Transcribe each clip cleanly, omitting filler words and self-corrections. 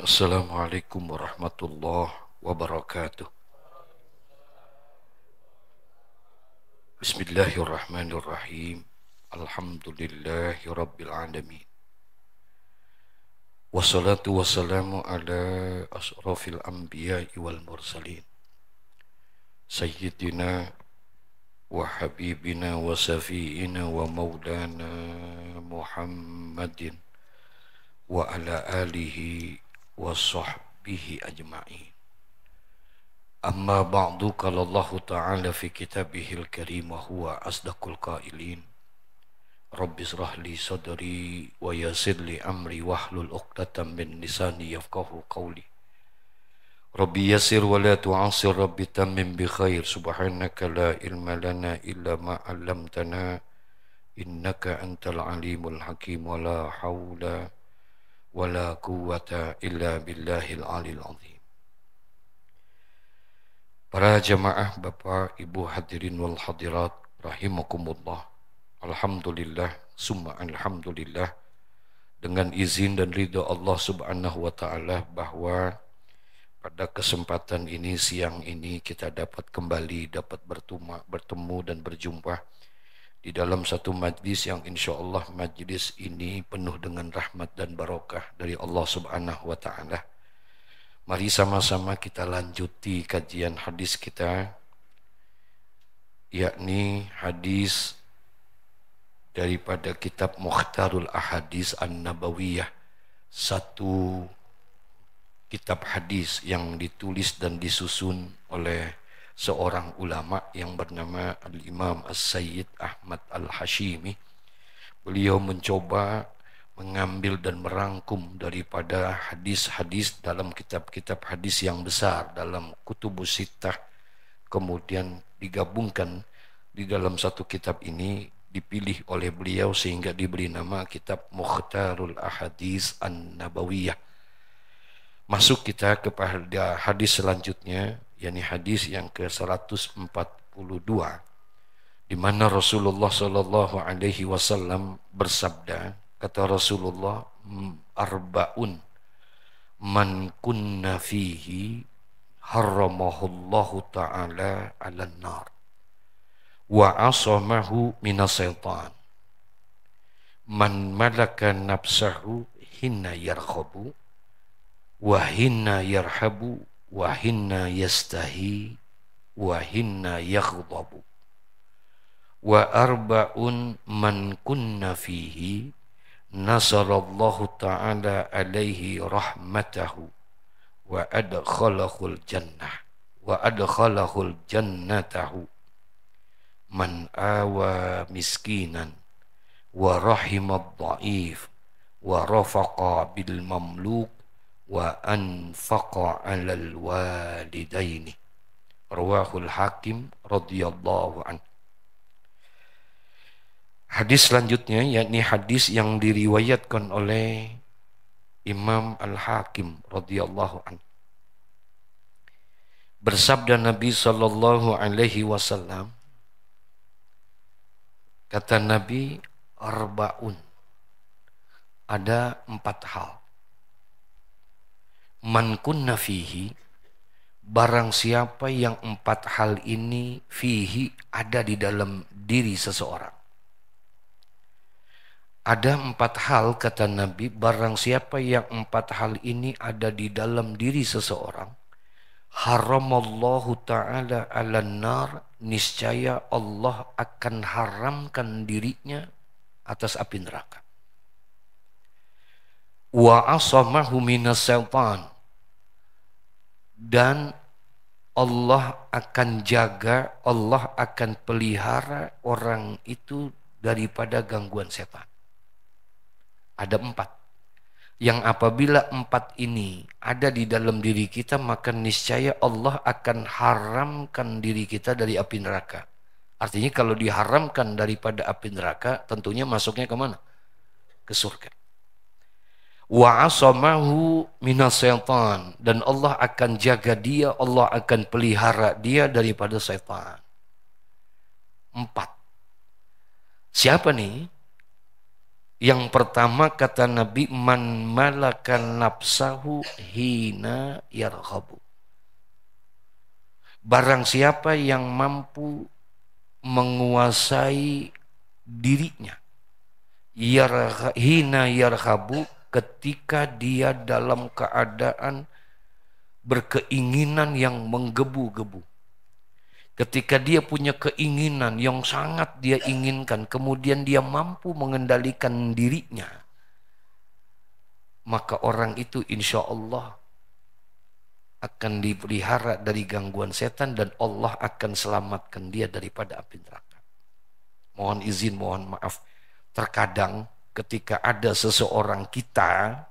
Assalamualaikum warahmatullahi wabarakatuh. Bismillahirrahmanirrahim. Alhamdulillahi rabbil alamin. Wassalatu wassalamu ala asrafil anbiya'i wal mursalin. Sayyidina wa habibina wa safiina wa maulana Muhammadin wa ala alihi wa sahbihi ajma'in. Amma ba'du, qala Allah Ta'ala fi kitabihil karim wa huwa asdaqul qailin. Rabbi israh li sadri wa yassir li amri wahlul 'uqdatam min lisani yafqahu qawli. Rabbi yassir wa la tu'assir, Rabbi tammim bi khair. Subhanaka la ilma lana illa ma 'allamtana innaka antal alimul hakim. Wa la hawla wa la quwwata illa billahil alil azim. Para jamaah, Bapak, Ibu hadirin wal hadirat rahimakumullah. Alhamdulillah, summa alhamdulillah, dengan izin dan ridha Allah Subhanahu wa taala, bahwa pada kesempatan ini, siang ini, kita dapat kembali bertemu dan berjumpa di dalam satu majlis yang insya Allah majlis ini penuh dengan rahmat dan barakah dari Allah Subhanahu wa taala. Mari sama-sama kita lanjuti kajian hadis kita, yakni hadis daripada kitab Mukhtarul Ahadits An-Nabawiyah, satu kitab hadis yang ditulis dan disusun oleh seorang ulama yang bernama Al-Imam As-Sayyid Ahmad Al-Hashimi. Beliau mencoba mengambil dan merangkum daripada hadis-hadis dalam kitab-kitab hadis yang besar dalam Kutubus Sittah, kemudian digabungkan di dalam satu kitab ini, dipilih oleh beliau sehingga diberi nama kitab Mukhtarul Ahadits An-Nabawiyah. Masuk kita kepada hadis selanjutnya, yakni hadis yang ke-142, di mana Rasulullah sallallahu alaihi wasallam bersabda. Kata Rasulullah, arba'un man kunna fihi harramahullahu ta'ala 'alan nar wa 'asamahu minas syaitan. Man malaka nafsahu hinna yarkhabu wa hinna yarhabu wa hinna yastahi wa hinna yaghdabu. Wa arba'un man kunna fihi nasarallahu ta'ala alaihi rahmatahu wa adkhalahul jannatahu. Man awa miskinan wa rahimad dha'if wa rafaqa bil mamluk wa anfaqa 'alal walidaini. Rawahul Hakim radhiyallahu anhu. Hadis selanjutnya, yakni hadis yang diriwayatkan oleh Imam Al-Hakim radhiyallahu anhu. Bersabda Nabi sallallahu alaihi wasallam, kata Nabi, arba'un, ada 4 hal. Man kunna fihi, barang siapa yang 4 hal ini, fihi, ada di dalam diri seseorang. Ada 4 hal, kata Nabi, barang siapa yang 4 hal ini ada di dalam diri seseorang, haramallahu ta'ala 'alan nar, niscaya Allah akan haramkan dirinya atas api neraka. Wa asamahu minas syaitan, dan Allah akan jaga, Allah akan pelihara orang itu daripada gangguan setan. Ada 4 yang apabila 4 ini ada di dalam diri kita, maka niscaya Allah akan haramkan diri kita dari api neraka. Artinya kalau diharamkan daripada api neraka, tentunya masuknya kemana? Ke surga. Wa asamahu minas syaitan, dan Allah akan jaga dia, Allah akan pelihara dia daripada syaitan. 4. Siapa nih? Yang pertama kata Nabi, man malakan nafsahu hina yarghabu. Barang siapa yang mampu menguasai dirinya, hina yarghabu, ketika dia dalam keadaan berkeinginan yang menggebu-gebu. Ketika dia punya keinginan yang sangat dia inginkan, kemudian dia mampu mengendalikan dirinya, maka orang itu insya Allah akan dipelihara dari gangguan setan dan Allah akan selamatkan dia daripada api neraka. Mohon izin, mohon maaf. Terkadang ketika ada seseorang kita,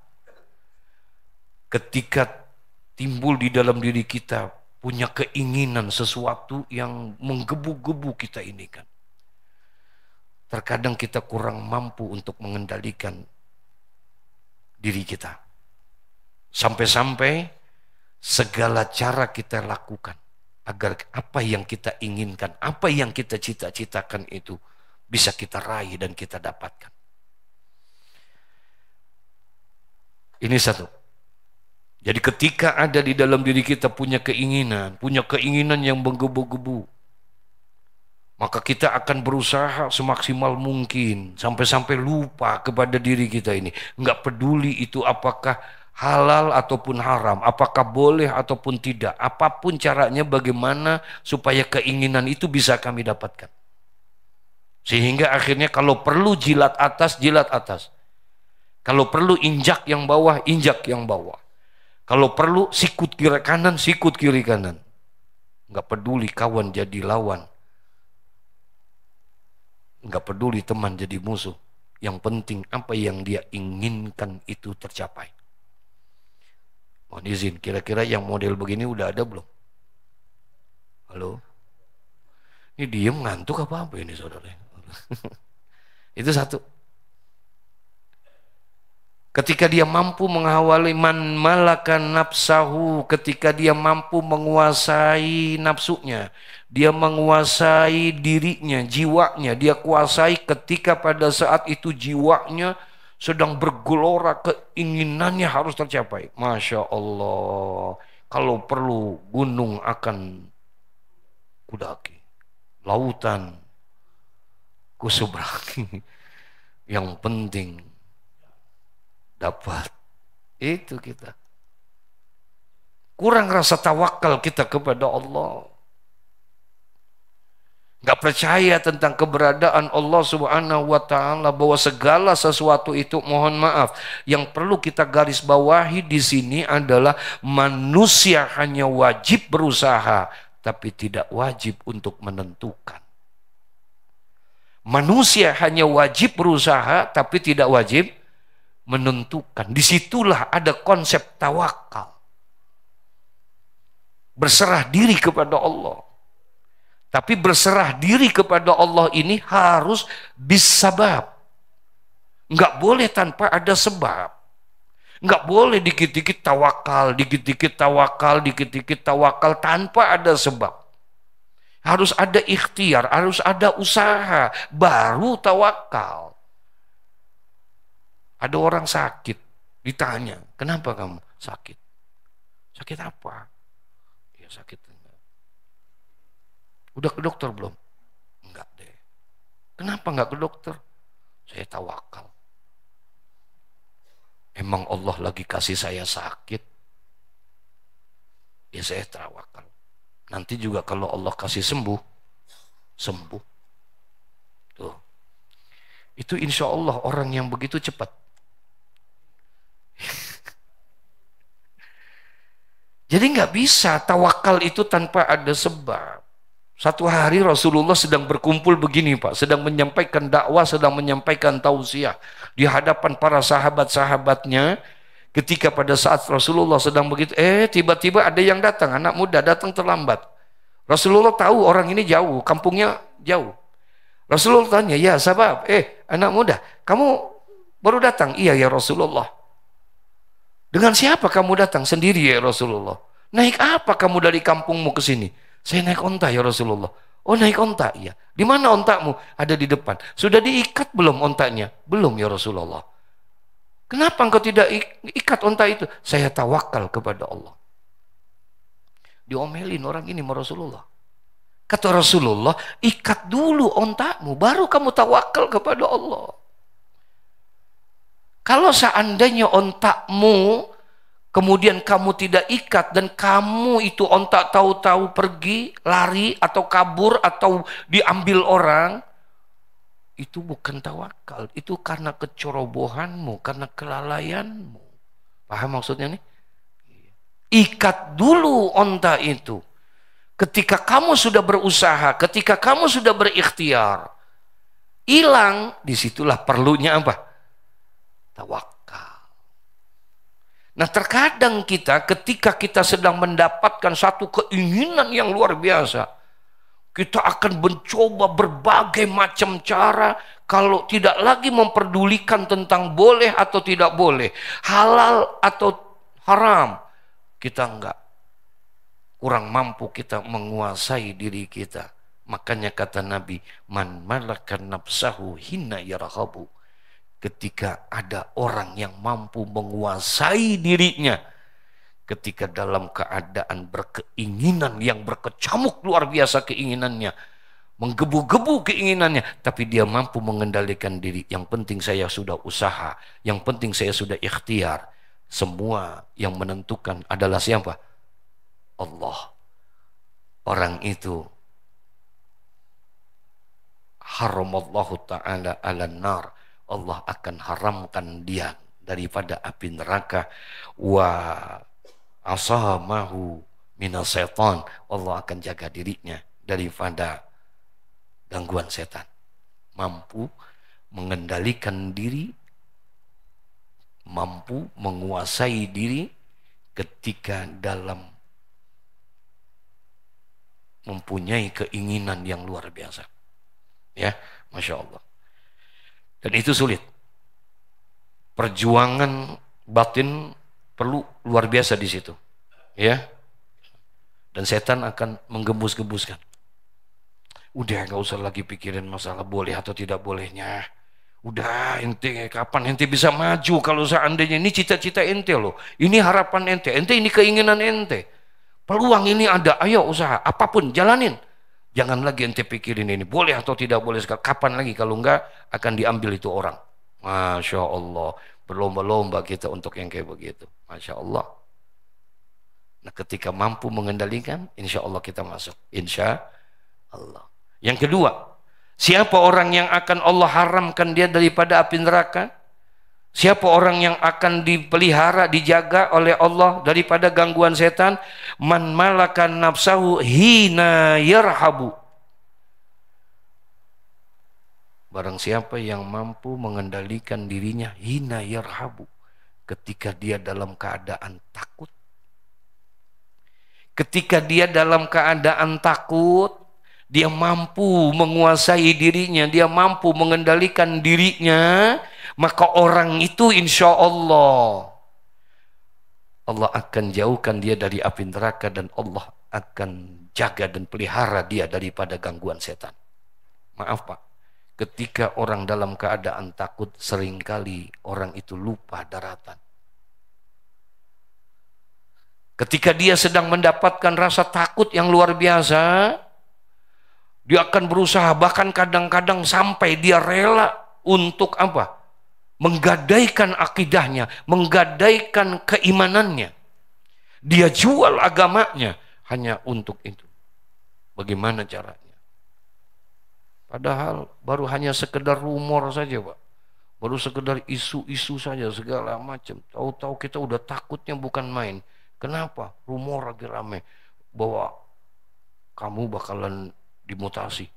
ketika timbul di dalam diri kita punya keinginan sesuatu yang menggebu-gebu kita ini kan. Terkadang kita kurang mampu untuk mengendalikan diri kita. Sampai-sampai segala cara kita lakukan agar apa yang kita inginkan, apa yang kita cita-citakan itu bisa kita raih dan kita dapatkan. Ini satu. Jadi ketika ada di dalam diri kita punya keinginan yang menggebu-gebu, maka kita akan berusaha semaksimal mungkin sampai-sampai lupa kepada diri kita ini. Enggak peduli itu apakah halal ataupun haram, apakah boleh ataupun tidak, apapun caranya bagaimana supaya keinginan itu bisa kami dapatkan. Sehingga akhirnya kalau perlu jilat atas, jilat atas. Kalau perlu injak yang bawah, injak yang bawah. Kalau perlu sikut kiri kanan, sikut kiri kanan. Enggak peduli kawan jadi lawan. Enggak peduli teman jadi musuh. Yang penting apa yang dia inginkan itu tercapai. Mohon izin, kira-kira yang model begini udah ada belum? Halo? Ini diem ngantuk apa ini saudara? Itu satu. Ketika dia mampu mengawali man malakan nafsahu, ketika dia mampu menguasai nafsunya, dia menguasai dirinya, jiwanya, dia kuasai ketika pada saat itu jiwanya sedang bergelora, keinginannya harus tercapai. Masya Allah, kalau perlu gunung akan kudaki, lautan kuseberangi. Yang penting dapat. Itu kita. Kurang rasa tawakal kita kepada Allah. Gak percaya tentang keberadaan Allah Subhanahu wa ta'ala, bahwa segala sesuatu itu, mohon maaf, yang perlu kita garis bawahi di sini adalah manusia hanya wajib berusaha tapi tidak wajib untuk menentukan. Manusia hanya wajib berusaha tapi tidak wajib menentukan. Disitulah ada konsep tawakal. Berserah diri kepada Allah. Tapi berserah diri kepada Allah ini harus bisabab. Enggak boleh tanpa ada sebab. Enggak boleh dikit-dikit tawakal, dikit-dikit tawakal, dikit-dikit tawakal tanpa ada sebab. Harus ada ikhtiar, harus ada usaha, baru tawakal. Ada orang sakit, ditanya, kenapa kamu sakit? Sakit apa? Ya sakit. Udah ke dokter belum? Enggak deh. Kenapa enggak ke dokter? Saya tawakal. Emang Allah lagi kasih saya sakit? Ya saya tawakal. Nanti juga kalau Allah kasih sembuh, sembuh. Tuh. Itu insya Allah orang yang begitu cepat. Jadi nggak bisa tawakal itu tanpa ada sebab. Satu hari Rasulullah sedang berkumpul begini Pak, sedang menyampaikan dakwah, sedang menyampaikan tausiah di hadapan para sahabat-sahabatnya. Ketika pada saat Rasulullah sedang begitu, tiba-tiba ada yang datang, anak muda datang terlambat. Rasulullah tahu orang ini jauh, kampungnya jauh. Rasulullah tanya, ya sahabat, anak muda, kamu baru datang? Iya ya Rasulullah. Dengan siapa kamu datang? Sendiri ya Rasulullah. Naik apa kamu dari kampungmu ke sini? Saya naik onta ya Rasulullah. Oh naik onta, iya. Di mana ontakmu? Ada di depan. Sudah diikat belum ontaknya? Belum ya Rasulullah. Kenapa engkau tidak ikat onta itu? Saya tawakal kepada Allah. Diomelin orang ini sama Rasulullah. Kata Rasulullah, ikat dulu ontakmu, baru kamu tawakal kepada Allah. Kalau seandainya ontakmu, kemudian kamu tidak ikat, dan kamu itu ontak tahu-tahu pergi, lari, atau kabur, atau diambil orang, itu bukan tawakal, itu karena kecerobohanmu, karena kelalaianmu. Paham maksudnya nih? Ikat dulu onta itu. Ketika kamu sudah berusaha, ketika kamu sudah berikhtiar, hilang, disitulah perlunya apa? Tawakal. Nah terkadang kita ketika kita sedang mendapatkan satu keinginan yang luar biasa, kita akan mencoba berbagai macam cara, kalau tidak lagi memperdulikan tentang boleh atau tidak boleh, halal atau haram, kita enggak. Kurang mampu kita menguasai diri kita. Makanya kata Nabi, man malakan nafsahu hina yarhabu. Ketika ada orang yang mampu menguasai dirinya, ketika dalam keadaan berkeinginan yang berkecamuk luar biasa keinginannya, menggebu-gebu keinginannya, tapi dia mampu mengendalikan diri. Yang penting saya sudah usaha, yang penting saya sudah ikhtiar. Semua yang menentukan adalah siapa? Allah. Orang itu haramallahu ta'ala ala nar. Allah akan haramkan dia daripada api neraka. Wa asamahu minas setan. Allah akan jaga dirinya daripada gangguan setan. Mampu mengendalikan diri, mampu menguasai diri ketika dalam mempunyai keinginan yang luar biasa. Ya, Masya Allah. Dan itu sulit. Perjuangan batin perlu luar biasa di situ. Ya. Dan setan akan menggembus-gembuskan. Udah nggak usah lagi pikirin masalah boleh atau tidak bolehnya. Udah, ente kapan ente bisa maju kalau seandainya ini cita-cita ente loh. Ini harapan ente. Ente ini keinginan ente. Peluang ini ada, ayo usaha, apapun jalanin. Jangan lagi ente pikirin ini, boleh atau tidak boleh, kapan lagi, kalau enggak akan diambil itu orang. Masya Allah, berlomba-lomba kita untuk yang kayak begitu. Masya Allah. Nah ketika mampu mengendalikan, insya Allah kita masuk. Insya Allah. Yang kedua, siapa orang yang akan Allah haramkan dia daripada api neraka? Siapa orang yang akan dipelihara, dijaga oleh Allah daripada gangguan setan? Man malakan nafsahu hina yarhabu. Barang siapa yang mampu mengendalikan dirinya hina yarhabu, ketika dia dalam keadaan takut. Ketika dia dalam keadaan takut, dia mampu menguasai dirinya, dia mampu mengendalikan dirinya, maka orang itu insya Allah akan jauhkan dia dari api neraka, dan Allah akan jaga dan pelihara dia daripada gangguan setan. Maaf Pak, ketika orang dalam keadaan takut, seringkali orang itu lupa daratan. Ketika dia sedang mendapatkan rasa takut yang luar biasa, dia akan berusaha, bahkan kadang-kadang sampai dia rela untuk apa? Menggadaikan akidahnya, menggadaikan keimanannya. Dia jual agamanya hanya untuk itu. Bagaimana caranya? Padahal baru hanya sekedar rumor saja Pak. Baru sekedar isu-isu saja segala macam. Tahu-tahu kita udah takutnya bukan main. Kenapa? Rumor lagi rame bahwa kamu bakalan dimutasi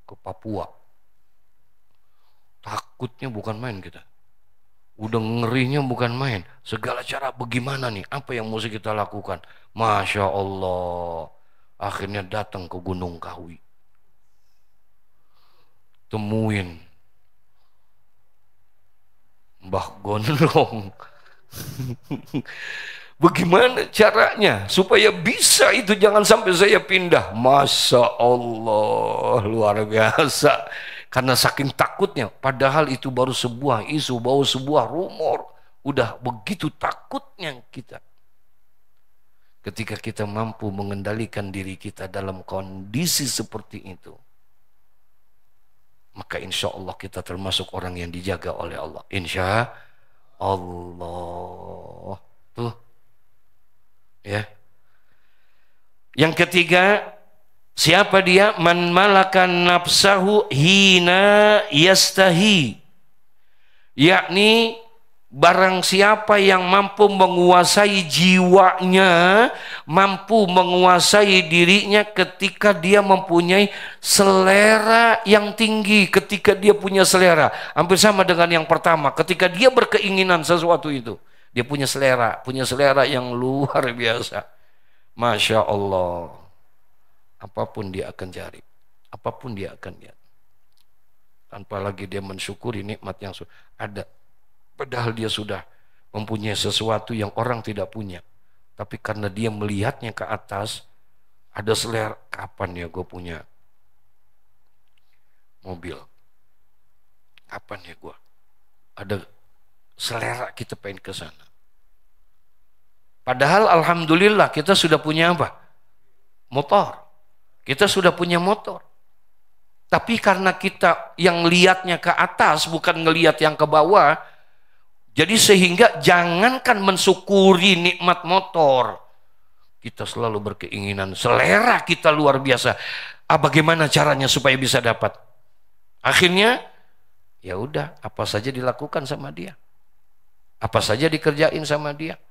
ke Papua. Takutnya bukan main kita. Udah ngerinya bukan main. Segala cara bagaimana nih? Apa yang mesti kita lakukan? Masya Allah. Akhirnya datang ke Gunung Kawi. Temuin Mbah Gondrong. Bagaimana caranya supaya bisa itu, jangan sampai saya pindah. Masya Allah, luar biasa. Karena saking takutnya, padahal itu baru sebuah isu, baru sebuah rumor. Udah begitu takutnya kita. Ketika kita mampu mengendalikan diri kita dalam kondisi seperti itu, maka insya Allah kita termasuk orang yang dijaga oleh Allah. Insya Allah. Tuh. Ya. Yang ketiga, siapa dia? Man malakan nafsahu hina yastahi. Yakni barang siapa yang mampu menguasai jiwanya, mampu menguasai dirinya ketika dia mempunyai selera yang tinggi, ketika dia punya selera. Hampir sama dengan yang pertama, ketika dia berkeinginan sesuatu itu. Dia punya selera yang luar biasa. Masya Allah. Apapun dia akan cari. Apapun dia akan lihat. Tanpa lagi dia mensyukuri nikmat yang ada. Padahal dia sudah mempunyai sesuatu yang orang tidak punya. Tapi karena dia melihatnya ke atas, ada selera. Kapan ya gue punya mobil? Kapan ya gue? Ada selera kita pengen ke sana. Padahal alhamdulillah kita sudah punya apa? Motor. Kita sudah punya motor. Tapi karena kita yang lihatnya ke atas bukan ngelihat yang ke bawah, jadi sehingga jangankan mensyukuri nikmat motor, kita selalu berkeinginan, selera kita luar biasa. Bagaimana caranya supaya bisa dapat? Akhirnya ya udah, apa saja dilakukan sama dia. Apa saja dikerjain sama dia.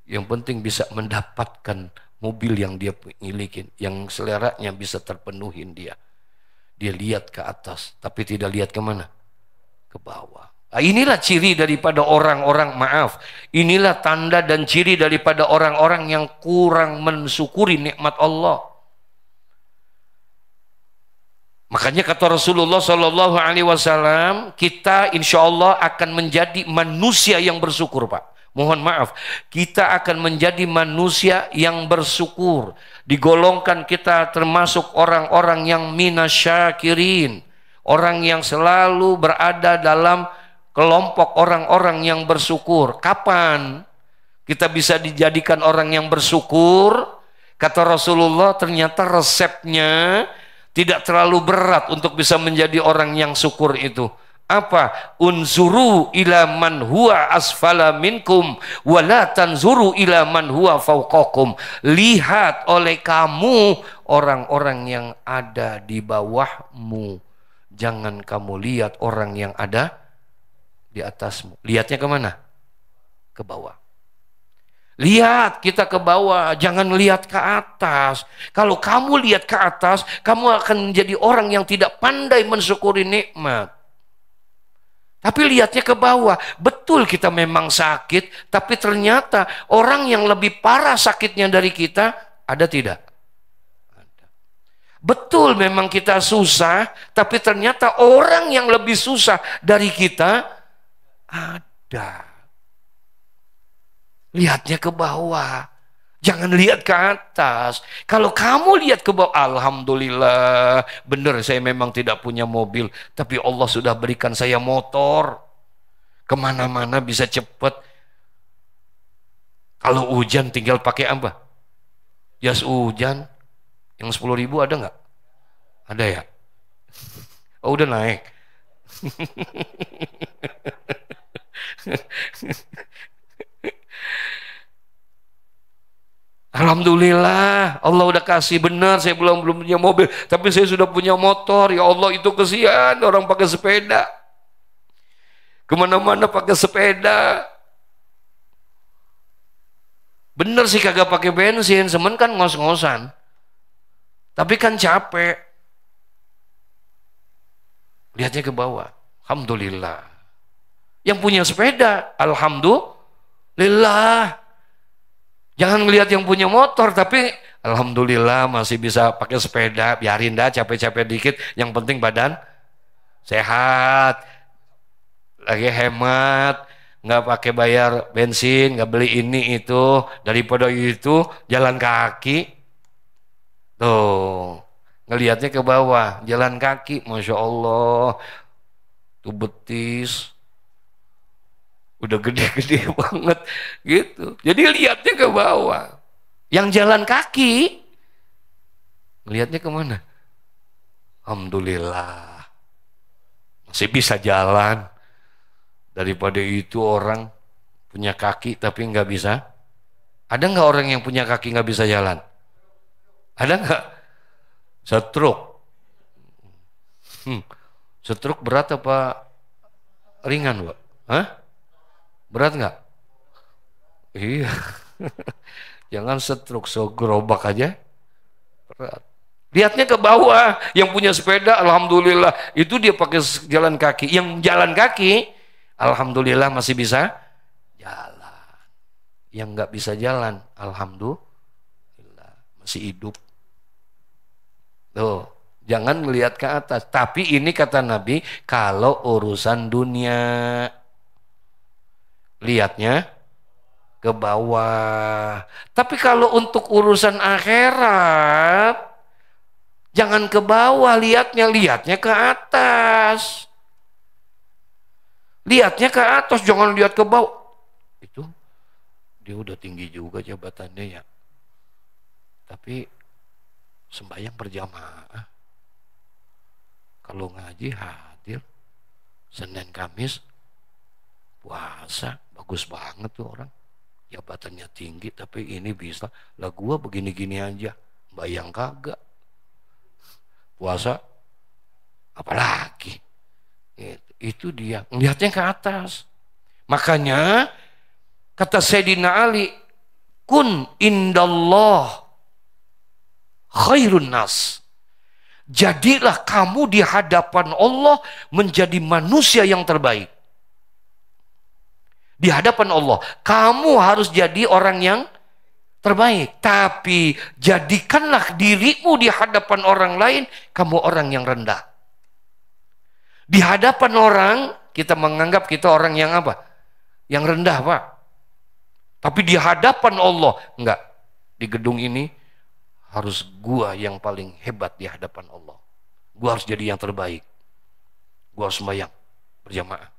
Yang penting bisa mendapatkan mobil yang dia miliki, yang seleranya bisa terpenuhin dia. Dia lihat ke atas, tapi tidak lihat kemana? Ke bawah. Nah, inilah ciri daripada orang-orang, inilah tanda dan ciri daripada orang-orang yang kurang mensyukuri nikmat Allah. Makanya kata Rasulullah Shallallahu Alaihi Wasallam, kita insya Allah akan menjadi manusia yang bersyukur, Pak. Mohon maaf, kita akan menjadi manusia yang bersyukur. Digolongkan kita termasuk orang-orang yang minasyakirin, orang yang selalu berada dalam kelompok orang-orang yang bersyukur. Kapan kita bisa dijadikan orang yang bersyukur? Kata Rasulullah, ternyata resepnya tidak terlalu berat untuk bisa menjadi orang yang syukur itu. Apa? Unzuru ila man huwa asfala minkum wa la tanzuru ila man huwa fawqakum. Lihat oleh kamu orang-orang yang ada di bawahmu. Jangan kamu lihat orang yang ada di atasmu. Lihatnya kemana? Ke bawah. Lihat kita ke bawah, jangan lihat ke atas. Kalau kamu lihat ke atas, kamu akan menjadi orang yang tidak pandai mensyukuri nikmat. Tapi lihatnya ke bawah. Betul kita memang sakit, tapi ternyata orang yang lebih parah sakitnya dari kita, ada tidak? Ada. Betul memang kita susah, tapi ternyata orang yang lebih susah dari kita, ada. Lihatnya ke bawah, jangan lihat ke atas. Kalau kamu lihat ke bawah, alhamdulillah, benar saya memang tidak punya mobil, tapi Allah sudah berikan saya motor. Kemana-mana bisa cepat. Kalau hujan tinggal pakai apa? Jas hujan. Yang 10.000 ada nggak? Ada ya? Oh udah naik. Alhamdulillah, Allah udah kasih. Benar saya belum punya mobil, tapi saya sudah punya motor. Ya Allah, itu kesian orang pakai sepeda, kemana-mana pakai sepeda. Bener sih kagak pakai bensin, semen kan ngos-ngosan, tapi kan capek. Lihatnya ke bawah. Alhamdulillah. Yang punya sepeda, alhamdulillah. Jangan melihat yang punya motor, tapi alhamdulillah masih bisa pakai sepeda. Biarin dah capek-capek dikit, yang penting badan sehat, lagi hemat, nggak pakai bayar bensin, nggak beli ini itu, daripada itu jalan kaki. Tuh, ngelihatnya ke bawah, jalan kaki, Masya Allah, tuh betis, udah gede-gede banget gitu. Jadi lihatnya ke bawah. Yang jalan kaki, ngelihatnya kemana? Alhamdulillah, masih bisa jalan. Daripada itu orang punya kaki tapi nggak bisa. Ada nggak orang yang punya kaki nggak bisa jalan? Ada nggak? Stroke. Stroke berat apa ringan, Pak? Hah? Berat nggak? Iya. Jangan stroke, so gerobak aja. Berat. Lihatnya ke bawah. Yang punya sepeda, alhamdulillah, itu dia pakai jalan kaki. Yang jalan kaki, alhamdulillah masih bisa jalan. Yang nggak bisa jalan, alhamdulillah masih hidup. Tuh, jangan melihat ke atas. Tapi ini kata Nabi, kalau urusan dunia, lihatnya ke bawah. Tapi kalau untuk urusan akhirat, jangan ke bawah, lihatnya ke atas. Lihatnya ke atas, jangan lihat ke bawah. Itu dia udah tinggi juga jabatannya ya. Tapi sembahyang berjamaah. Kalau ngaji hadir. Senin Kamis puasa, bagus banget tuh orang. Jabatannya tinggi tapi ini bisa. Lah gua begini-gini aja. Bayang kagak. Puasa apalagi. Itu dia, melihatnya ke atas. Makanya kata Sayyidina Ali, kun indallah khairun nas. Jadilah kamu di hadapan Allah menjadi manusia yang terbaik. Di hadapan Allah, kamu harus jadi orang yang terbaik. Tapi jadikanlah dirimu di hadapan orang lain, kamu orang yang rendah. Di hadapan orang, kita menganggap kita orang yang apa? Yang rendah, Pak. Tapi di hadapan Allah, enggak. Di gedung ini, harus gua yang paling hebat di hadapan Allah. Gua harus jadi yang terbaik. Gua harus sembahyang berjamaah.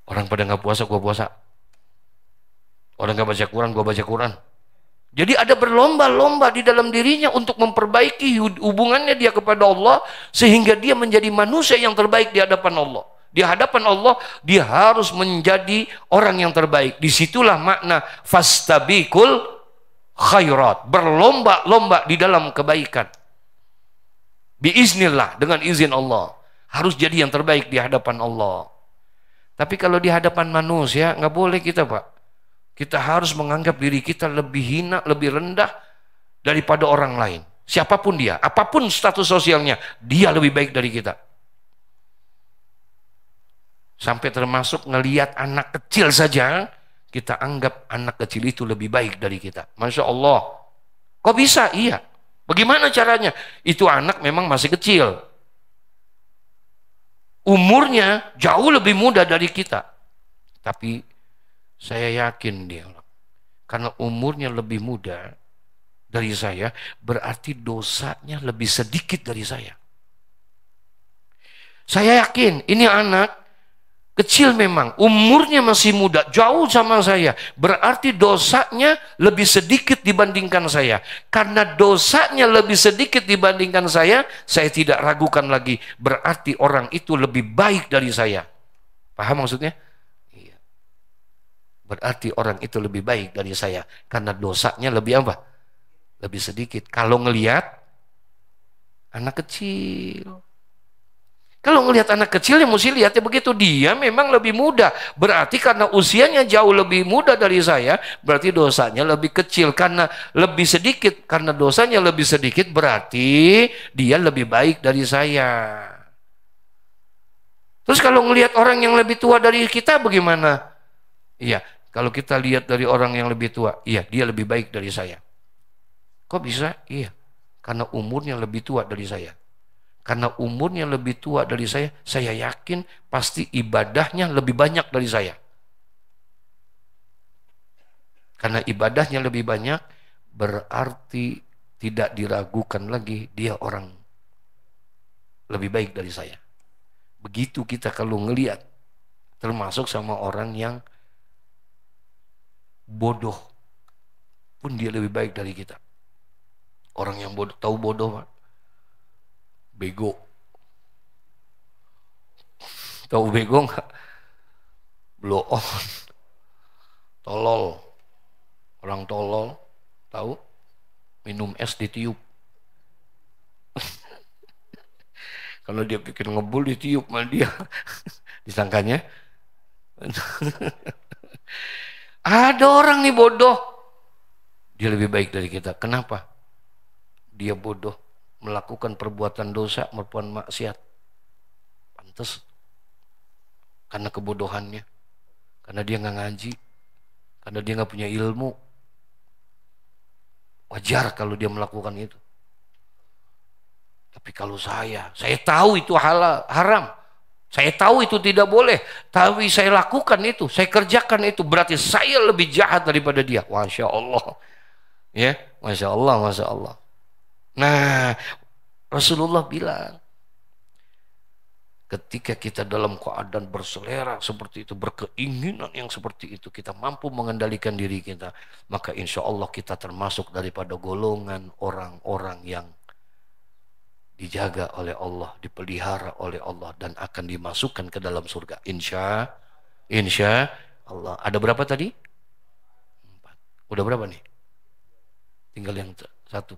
Orang pada nggak puasa, gua puasa. Orang nggak baca Quran, gua baca Quran. Jadi ada berlomba-lomba di dalam dirinya untuk memperbaiki hubungannya dia kepada Allah sehingga dia menjadi manusia yang terbaik di hadapan Allah. Di hadapan Allah dia harus menjadi orang yang terbaik. Disitulah makna fastabiqul khairat, berlomba-lomba di dalam kebaikan. Biiznillah, dengan izin Allah, harus jadi yang terbaik di hadapan Allah. Tapi kalau di hadapan manusia nggak boleh kita, Pak. Kita harus menganggap diri kita lebih hina, lebih rendah daripada orang lain. Siapapun dia, apapun status sosialnya, dia lebih baik dari kita. Sampai termasuk ngelihat anak kecil saja, kita anggap anak kecil itu lebih baik dari kita. Masya Allah. Kok bisa? Iya. Bagaimana caranya? Itu anak memang masih kecil. Umurnya jauh lebih muda dari kita. Tapi saya yakin dia, karena umurnya lebih muda dari saya, berarti dosanya lebih sedikit dari saya. Saya yakin ini anak kecil memang, umurnya masih muda, jauh sama saya, berarti dosanya lebih sedikit dibandingkan saya. Karena dosanya lebih sedikit dibandingkan saya tidak ragukan lagi, berarti orang itu lebih baik dari saya. Paham maksudnya? Berarti orang itu lebih baik dari saya karena dosanya lebih apa? Lebih sedikit. Kalau ngelihat anak kecil, kalau ngelihat anak kecil yang mesti lihatnya begitu, dia memang lebih muda. Berarti karena usianya jauh lebih muda dari saya, berarti dosanya lebih kecil. Karena lebih sedikit, karena dosanya lebih sedikit, berarti dia lebih baik dari saya. Terus kalau ngelihat orang yang lebih tua dari kita bagaimana? Iya. Kalau kita lihat dari orang yang lebih tua, iya dia lebih baik dari saya. Kok bisa? Iya, karena umurnya lebih tua dari saya. Karena umurnya lebih tua dari saya yakin pasti ibadahnya lebih banyak dari saya. Karena ibadahnya lebih banyak, berarti tidak diragukan lagi dia orang lebih baik dari saya. Begitu kita kalau ngelihat, termasuk sama orang yang bodoh, pun dia lebih baik dari kita. Orang yang bodoh, tahu bodoh, Pak? Bego. Tahu bego nggak? Blow on. Tolol. Orang tolol, tahu? Minum es ditiup. Kalau dia pikir ngebul ditiup sama dia. Disangkanya. Ada orang nih bodoh. Dia lebih baik dari kita. Kenapa? Dia bodoh. Melakukan perbuatan dosa, melakukan maksiat. Pantes. Karena kebodohannya. Karena dia nggak ngaji. Karena dia nggak punya ilmu. Wajar kalau dia melakukan itu. Tapi kalau saya tahu itu haram. Saya tahu itu tidak boleh. Tapi saya lakukan itu, saya kerjakan itu. Berarti saya lebih jahat daripada dia. Masya Allah. Ya, Masya Allah, Masya Allah. Nah, Rasulullah bilang, ketika kita dalam keadaan berselera seperti itu, berkeinginan yang seperti itu, kita mampu mengendalikan diri kita, maka insya Allah kita termasuk daripada golongan orang-orang yang dijaga oleh Allah, dipelihara oleh Allah, dan akan dimasukkan ke dalam surga. Insya Allah. Ada berapa tadi? 4. Udah berapa nih? Tinggal yang satu.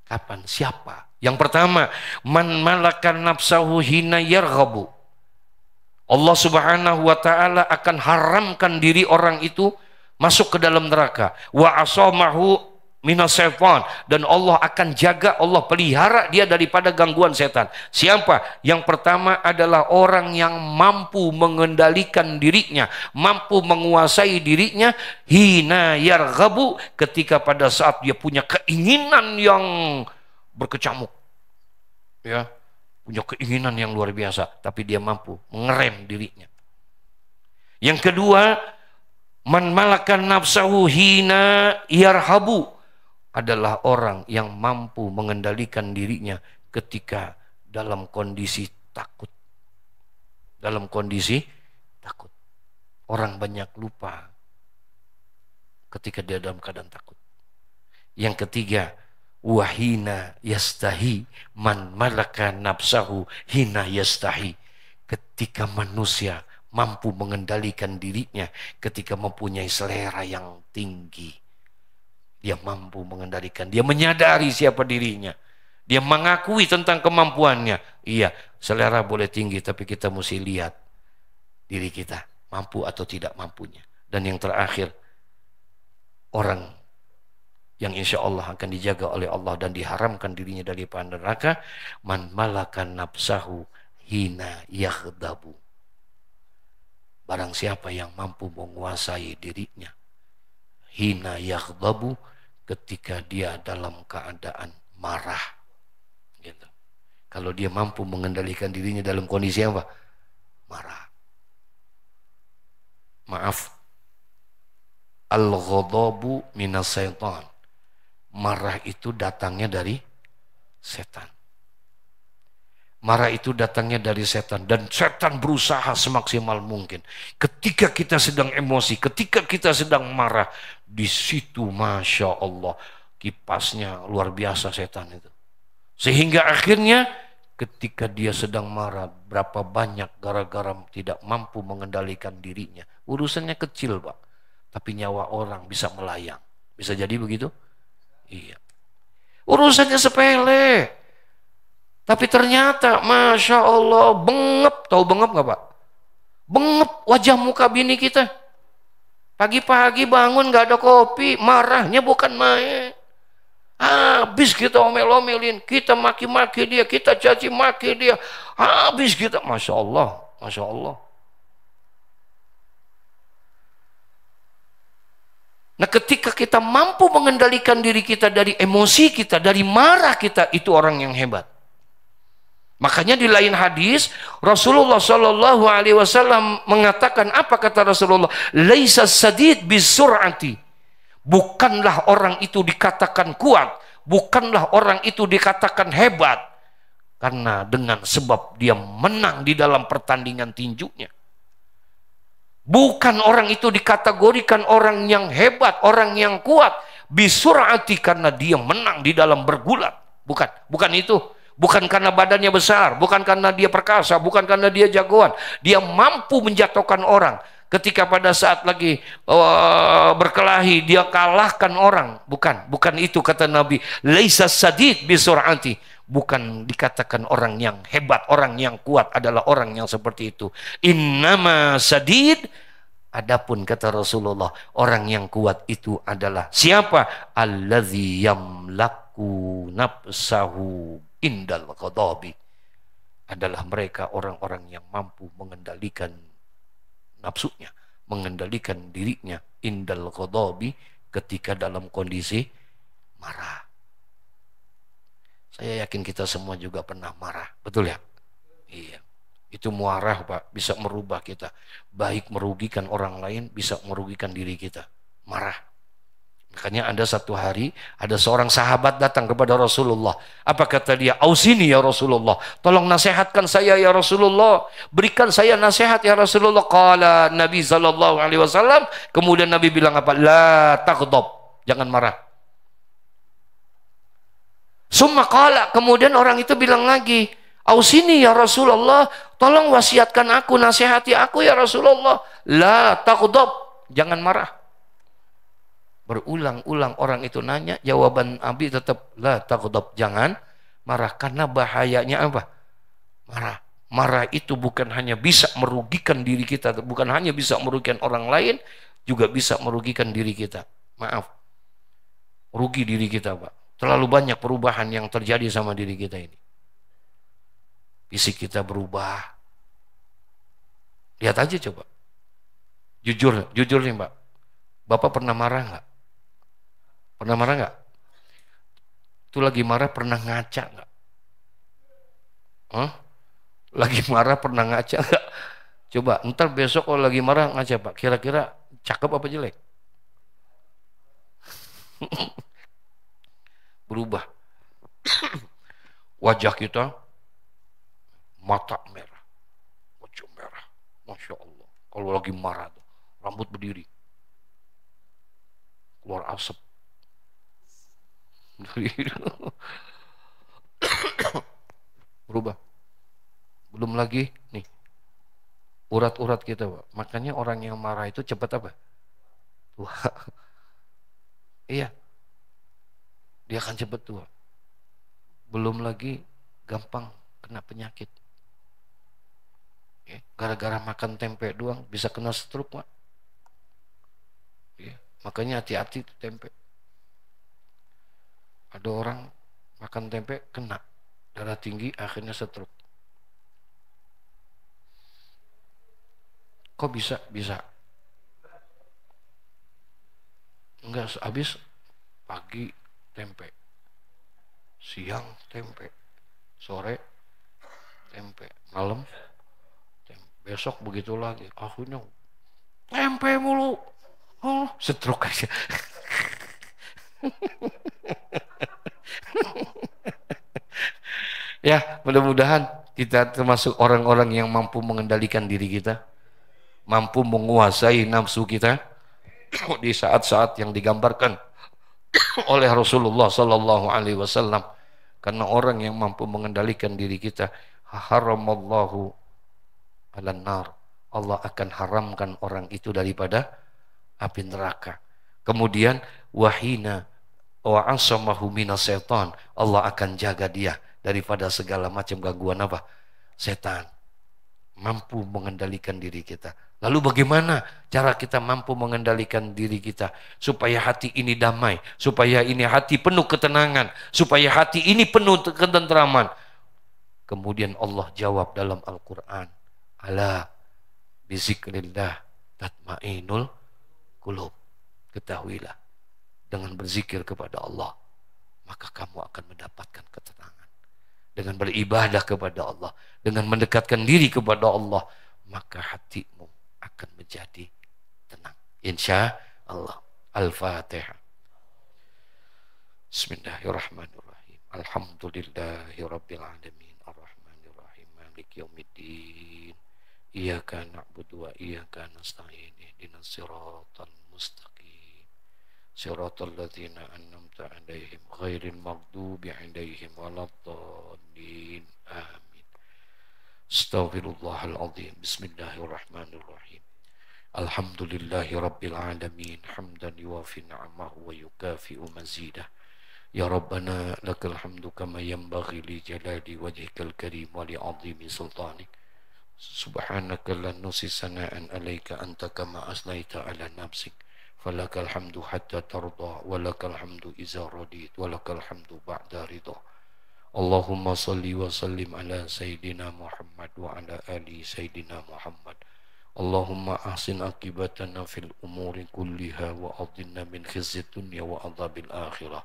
Kapan? Siapa? Yang pertama, man malakan nafsahu hina yarghabu. Allah Subhanahu wa taala akan haramkan diri orang itu masuk ke dalam neraka. Wa asamahu minas syaitan, dan Allah akan jaga, Allah pelihara dia daripada gangguan setan. Siapa? Yang pertama adalah orang yang mampu mengendalikan dirinya, mampu menguasai dirinya hina yarghabu, ketika pada saat dia punya keinginan yang berkecamuk, ya, punya keinginan yang luar biasa, tapi dia mampu mengerem dirinya. Yang kedua, man malakan nafsahu hina yarhabu, adalah orang yang mampu mengendalikan dirinya ketika dalam kondisi takut. Dalam kondisi takut. Orang banyak lupa ketika dia dalam keadaan takut. Yang ketiga, wahina yastahi, man malaka nafsahu hina yastahi, ketika manusia mampu mengendalikan dirinya ketika mempunyai selera yang tinggi. Dia mampu mengendalikan, dia menyadari siapa dirinya, dia mengakui tentang kemampuannya. Iya, selera boleh tinggi, tapi kita mesti lihat diri kita mampu atau tidak mampunya. Dan yang terakhir, orang yang insya Allah akan dijaga oleh Allah dan diharamkan dirinya dari neraka, man malakan nafsahu hina yaghdabu. Barang siapa yang mampu menguasai dirinya hina yaghdabu, ketika dia dalam keadaan marah, gitu. Kalau dia mampu mengendalikan dirinya dalam kondisi apa? Marah. Maaf, al-ghadabu minas syaitan. Marah itu datangnya dari setan. Marah itu datangnya dari setan, dan setan berusaha semaksimal mungkin. Ketika kita sedang emosi, ketika kita sedang marah, di situ Masya Allah kipasnya luar biasa setan itu. Sehingga akhirnya ketika dia sedang marah, berapa banyak gara-gara tidak mampu mengendalikan dirinya. Urusannya kecil, Pak, tapi nyawa orang bisa melayang. Bisa jadi begitu? Iya. Urusannya sepele, tapi ternyata Masya Allah bengep. Tahu bengep nggak, Pak? Bengep wajah muka bini kita. Pagi-pagi bangun nggak ada kopi, marahnya bukan main. Habis kita omel-omelin, kita maki-maki dia, kita caci maki dia, habis kita. Masya Allah, Masya Allah. Nah, ketika kita mampu mengendalikan diri kita dari emosi kita, dari marah kita, itu orang yang hebat. Makanya di lain hadis Rasulullah Shallallahu Alaihi Wasallam mengatakan, apa kata Rasulullah? Laisa sadid bisur'ati. Bukanlah orang itu dikatakan kuat, bukanlah orang itu dikatakan hebat, karena dengan sebab dia menang di dalam pertandingan tinjunya. Bukan orang itu dikategorikan orang yang hebat, orang yang kuat, bisur'ati, karena dia menang di dalam bergulat. Bukan itu. Bukan karena badannya besar, bukan karena dia perkasa, bukan karena dia jagoan. Dia mampu menjatuhkan orang. Ketika pada saat lagi berkelahi, dia kalahkan orang. Bukan itu kata Nabi. Laisa sadid bisur'ati. Bukan dikatakan orang yang hebat, orang yang kuat adalah orang yang seperti itu. Innama sadid. Adapun kata Rasulullah, orang yang kuat itu adalah siapa? Allazi yamlaku nafsahu indal ghadabi. Adalah mereka orang-orang yang mampu mengendalikan nafsunya, mengendalikan dirinya indal ghadabi, ketika dalam kondisi marah. Saya yakin kita semua juga pernah marah, betul ya? Iya. Itu marah, Pak, bisa merubah kita. Baik merugikan orang lain, bisa merugikan diri kita. Marah. Makanya ada satu hari, ada seorang sahabat datang kepada Rasulullah. Apa kata dia? Ausini ya Rasulullah. Tolong nasihatkan saya ya Rasulullah. Berikan saya nasihat ya Rasulullah. Qala Nabi SAW. Kemudian Nabi bilang apa? La taghdab. Jangan marah. Summa qala. Kemudian orang itu bilang lagi. Ausini ya Rasulullah. Tolong wasiatkan aku, nasihati aku ya Rasulullah. La taghdab. Jangan marah. Berulang-ulang orang itu nanya, jawaban Nabi tetap la taghdab, jangan marah. Karena bahayanya apa? Marah. Marah itu bukan hanya bisa merugikan diri kita, bukan hanya bisa merugikan orang lain, juga bisa merugikan diri kita. Maaf, rugi diri kita, Pak. Terlalu banyak perubahan yang terjadi sama diri kita ini. Fisik kita berubah. Lihat aja coba. Jujur nih, Mbak. Bapak pernah marah nggak? Pernah marah nggak? Itu lagi marah pernah ngaca nggak? Huh? Lagi marah pernah ngaca nggak? Coba, ntar besok kalau lagi marah ngaca, Pak. Kira-kira cakep apa jelek? Berubah. Wajah kita, mata merah, wajah merah. Masya Allah. Kalau lagi marah, tuh, rambut berdiri. Keluar asap. Berubah. Belum lagi nih urat-urat kita, Pak. Makanya orang yang marah itu cepat apa? Tua. Iya. Dia akan cepat tua. Belum lagi gampang kena penyakit. Gara-gara makan tempe doang bisa kena stroke, Pak. Makanya hati-hati tempe. Ada orang makan tempe kena darah tinggi akhirnya stroke. Kok bisa? Bisa. Enggak, habis pagi tempe, siang tempe, sore tempe, malam tempe. Besok begitu lagi. Akhirnya tempe mulu. Oh, stroke aja. Ya, mudah-mudahan kita termasuk orang-orang yang mampu mengendalikan diri kita, mampu menguasai nafsu kita di saat-saat yang digambarkan oleh Rasulullah Sallallahu Alaihi Wasallam. Karena orang yang mampu mengendalikan diri kita, haramallahu alan nar. Allah akan haramkan orang itu daripada api neraka. Kemudian wahina wa asamahu minas setan. Allah akan jaga dia daripada segala macam gangguan apa? Setan. Mampu mengendalikan diri kita. Lalu bagaimana cara kita mampu mengendalikan diri kita supaya hati ini damai, supaya ini hati penuh ketenangan, supaya hati ini penuh ketentraman? Kemudian Allah jawab dalam Al-Quran, ala bizikrillah tatmainul qulub. Ketahuilah, dengan berzikir kepada Allah maka kamu akan mendapatkan ketenangan. dengan beribadah kepada Allah, dengan mendekatkan diri kepada Allah, maka hatimu akan menjadi tenang. Insya Allah. Al-Fatihah. Bismillahirrahmanirrahim. Alhamdulillahirabbil alamin. Arrahmanirrahim. Maliki yaumiddin. Iyyaka na'budu wa iyyaka nasta'in. Ihdinas siratal mustaqim. Siratal ladzina an'amta 'alaihim ghairil maghdubi 'alaihim waladdallin. Amin. Astaghfirullahal azim. Bismillahirrahmanirrahim. Alhamdulillahi rabbil alamin. Hamdan yuwafi ni'amahu wa yukafi'u mazidah. Ya Rabbana lakal hamdu kama yanbaghi li jalali wajhikal karim wa li 'azimi sultanik. Subhanaka la nusi sana'an alayka anta kama asnaita ala nafsik. Falakal hamdu hatta tarda wa lakal hamdu iza radit wa lakal hamdu ba'da ridha. Allahumma salli wa sallim ala sayyidina Muhammad wa ala ali sayyidina Muhammad. Allahumma ahsin akibatana fil umuri kulliha wa adinna min khizyid dunya wa adzabil akhirah.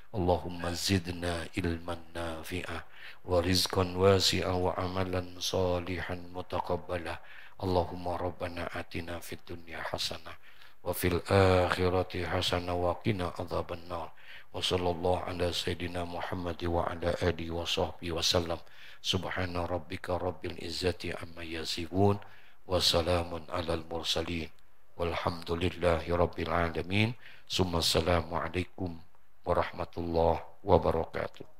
Allahumma zidna ilman nafi'ah wa rizqan wasi'ah wa amalan salihan mutaqabbalah. Allahumma rabbana atina fid dunya hasanah wa fil akhirati hasanah wa qina adzaban nar. Wa sallallahu ala sayyidina Muhammad wa ala alihi wa sahbihi wa sallam. Subhana rabbika rabbil izzati amma yasifun. Wassalamun alal mursalin walhamdulillahi rabbil alamin. Summa assalamu alaikum warahmatullahi wabarakatuh.